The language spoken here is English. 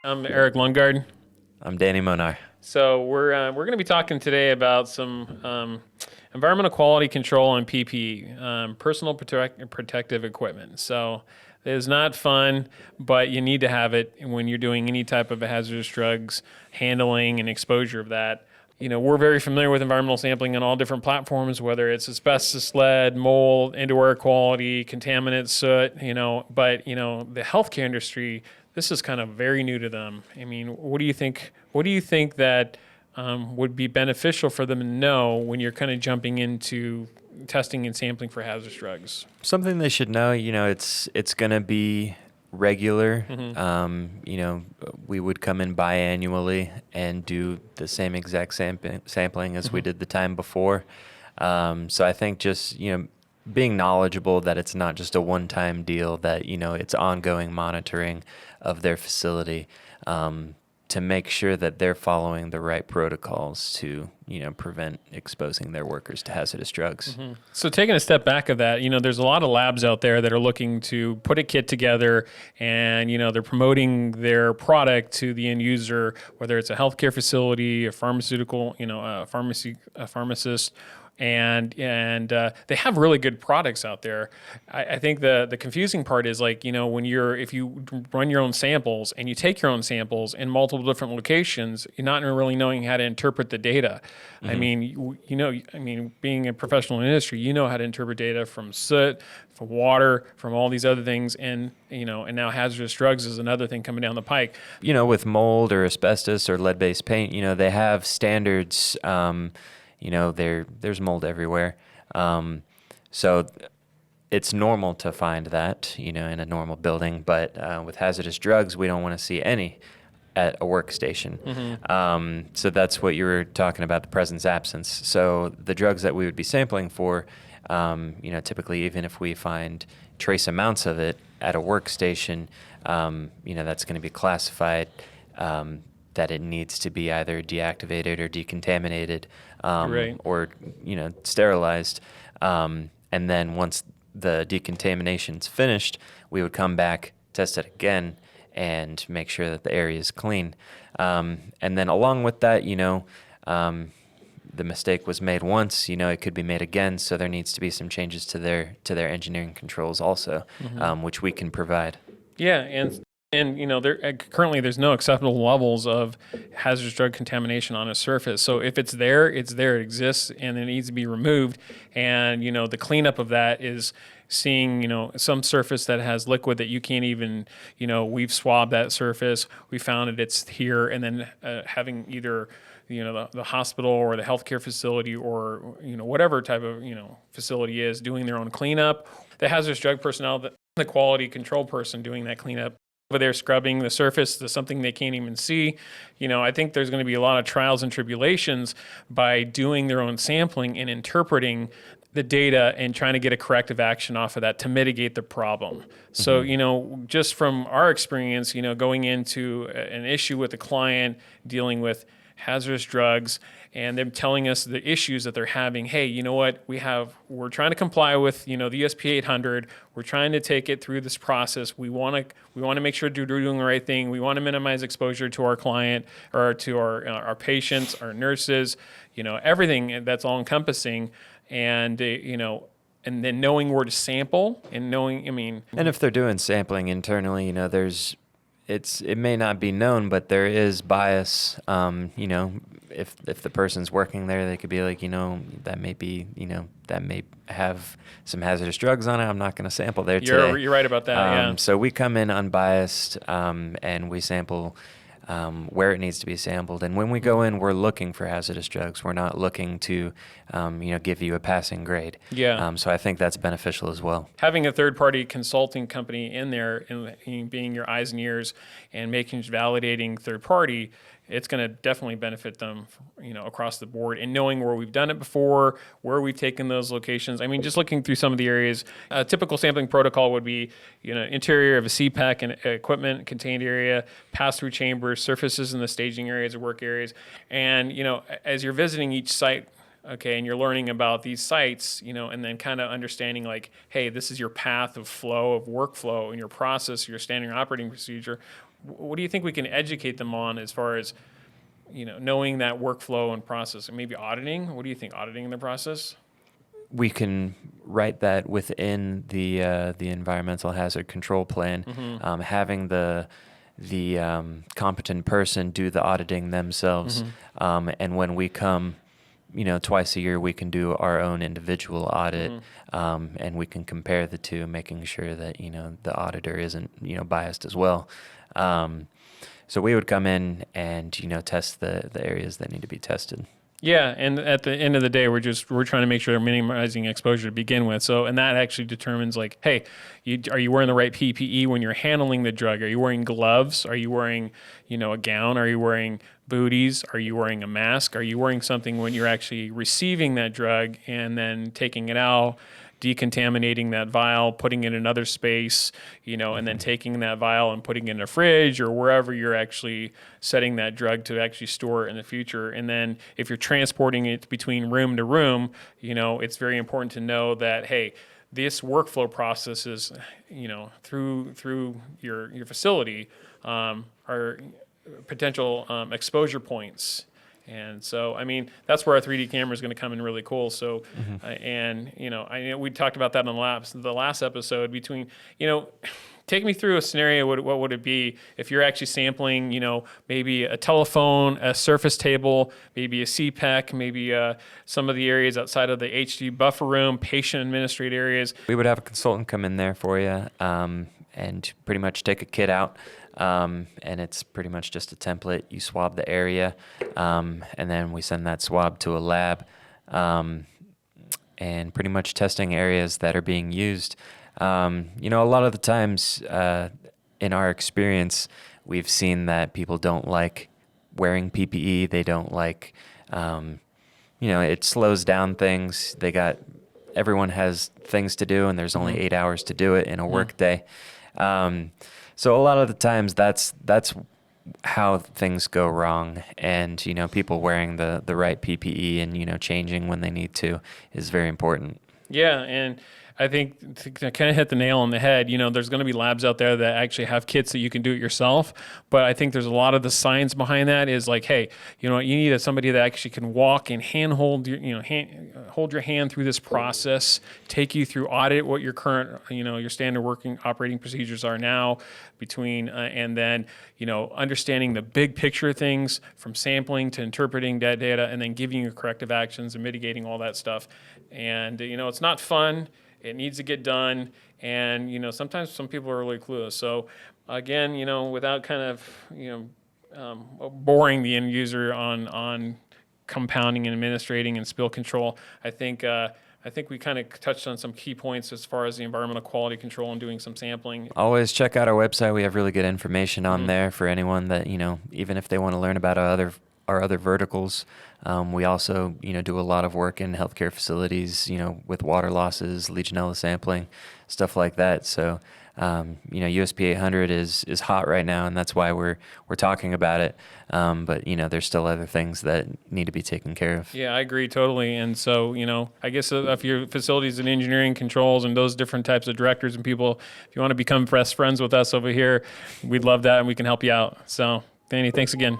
I'm Erik Lundgaard. I'm Danny Monar. So we're going to be talking today about some environmental quality control and PPE, personal protective equipment. So it is not fun, but you need to have it when you're doing any type of hazardous drugs handling and exposure of that. We're very familiar with environmental sampling on all different platforms, whether it's asbestos, lead, mold, indoor air quality, contaminants, soot, but the healthcare industry, this is kind of very new to them. I mean, what do you think? What do you think that would be beneficial for them to know when you're kind of jumping into testing and sampling for hazardous drugs? Something they should know, it's going to be regular. We would come in biannually and do the same exact sampling as we did the time before. So I think just, being knowledgeable that it's not just a one-time deal, that, it's ongoing monitoring of their facility, to make sure that they're following the right protocols to, prevent exposing their workers to hazardous drugs. So taking a step back of that, there's a lot of labs out there that are looking to put a kit together and, they're promoting their product to the end user, whether it's a healthcare facility, a pharmaceutical, a pharmacist, and they have really good products out there. I think the confusing part is like, if you run your own samples and you take your own samples in multiple different locations, you're not really knowing how to interpret the data. I mean, being a professional in the industry, you know how to interpret data from soot, from water, from all these other things, and now hazardous drugs is another thing coming down the pike. With mold or asbestos or lead-based paint, they have standards. There's mold everywhere. So it's normal to find that, in a normal building, but with hazardous drugs, we don't want to see any at a workstation. So that's what you were talking about, the presence absence. So the drugs that we would be sampling for, typically even if we find trace amounts of it at a workstation, that's going to be classified that it needs to be either deactivated or decontaminated, Right. or sterilized. And then once the decontamination's finished, we would come back, test it again, and make sure that the area is clean. And then along with that, the mistake was made once, it could be made again. So there needs to be some changes to their engineering controls also, which we can provide. Yeah, and currently there's no acceptable levels of hazardous drug contamination on a surface. So if it's there, it exists, and it needs to be removed. And the cleanup of that is seeing some surface that has liquid that you can't even we've swabbed that surface, we found it's here, and then having either the hospital or the healthcare facility or whatever type of facility is doing their own cleanup. The hazardous drug personnel, the quality control person doing that cleanup over there scrubbing the surface to something they can't even see. I think there's going to be a lot of trials and tribulations by doing their own sampling and interpreting the data and trying to get a corrective action off of that to mitigate the problem. So, just from our experience, going into an issue with a client dealing with hazardous drugs and them telling us the issues that they're having. Hey, you know what? We're trying to comply with, the USP 800. We're trying to take it through this process. We want to make sure we're doing the right thing. We want to minimize exposure to our client or to our patients, our nurses, everything that's all encompassing. And, and then knowing where to sample and knowing, And if they're doing sampling internally, it may not be known, but there is bias. If the person's working there, they could be like, that may have some hazardous drugs on it. I'm not going to sample there today. You're right about that. Yeah. So we come in unbiased, and we sample where it needs to be sampled. And when we go in, we're looking for hazardous drugs. We're not looking to, give you a passing grade. Yeah. So I think that's beneficial as well. Having a third-party consulting company in there and being your eyes and ears and validating third-party, it's going to definitely benefit them, across the board. And knowing where we've done it before, where we've taken those locations. Just looking through some of the areas, a typical sampling protocol would be, interior of a CPAC and equipment contained area, pass-through chambers, surfaces in the staging areas or work areas. And, as you're visiting each site, okay, and you're learning about these sites, and then kind of understanding like, hey, this is your path of flow, of workflow, and your process, your standard operating procedure. what do you think we can educate them on as far as, knowing that workflow and process, and maybe auditing? What do you think, auditing the process? We can write that within the environmental hazard control plan, having the competent person do the auditing themselves, and when we come, twice a year, we can do our own individual audit, and we can compare the two, making sure that the auditor isn't biased as well. So we would come in and test the areas that need to be tested. Yeah, and at the end of the day, we're trying to make sure they're minimizing exposure to begin with. So, and that actually determines, like, hey, are you wearing the right PPE when you're handling the drug? Are you wearing gloves? Are you wearing, a gown? Are you wearing booties? Are you wearing a mask? Are you wearing something when you're actually receiving that drug and then taking it out, decontaminating that vial, putting it in another space, and then taking that vial and putting it in a fridge or wherever you're actually setting that drug to actually store it in the future. And then if you're transporting it between room to room, it's very important to know that, hey, this workflow process is, through your facility, are potential exposure points. And so, that's where our 3D camera is going to come in really cool. So, and, I know we talked about that in the last episode between, take me through a scenario. What would it be if you're actually sampling, maybe a telephone, a surface table, maybe a CPEC, maybe some of the areas outside of the HD buffer room, patient administrated areas. We would have a consultant come in there for you, and pretty much take a kit out. And it's pretty much just a template. You swab the area, and then we send that swab to a lab, and pretty much testing areas that are being used. A lot of the times, in our experience, we've seen that people don't like wearing PPE. They don't like, it slows down things. Everyone has things to do, and there's only 8 hours to do it in a work day. So a lot of the times that's how things go wrong, and people wearing the right PPE and changing when they need to is very important. Yeah, and I think to kind of hit the nail on the head, there's going to be labs out there that actually have kits that you can do it yourself. But I think there's a lot of the science behind that is like, hey, you need somebody that actually can walk and hold your hand through this process, take you through, audit what your current, your standard working operating procedures are now between, and then, understanding the big picture of things from sampling to interpreting that data and then giving you corrective actions and mitigating all that stuff. And, it's not fun. It needs to get done, and sometimes some people are really clueless. So, again, without kind of boring the end user on compounding and administrating and spill control, I think we kind of touched on some key points as far as the environmental quality control and doing some sampling. Always check out our website. We have really good information on there for anyone that even if they want to learn about our other verticals. We also, do a lot of work in healthcare facilities, with water losses, legionella sampling, stuff like that. So, USP 800 is hot right now, and that's why we're talking about it. But there's still other things that need to be taken care of. Yeah, I agree totally. And so, I guess if your facilities and engineering controls and those different types of directors and people, if you want to become best friends with us over here, we'd love that, and we can help you out. So, Danny, thanks again.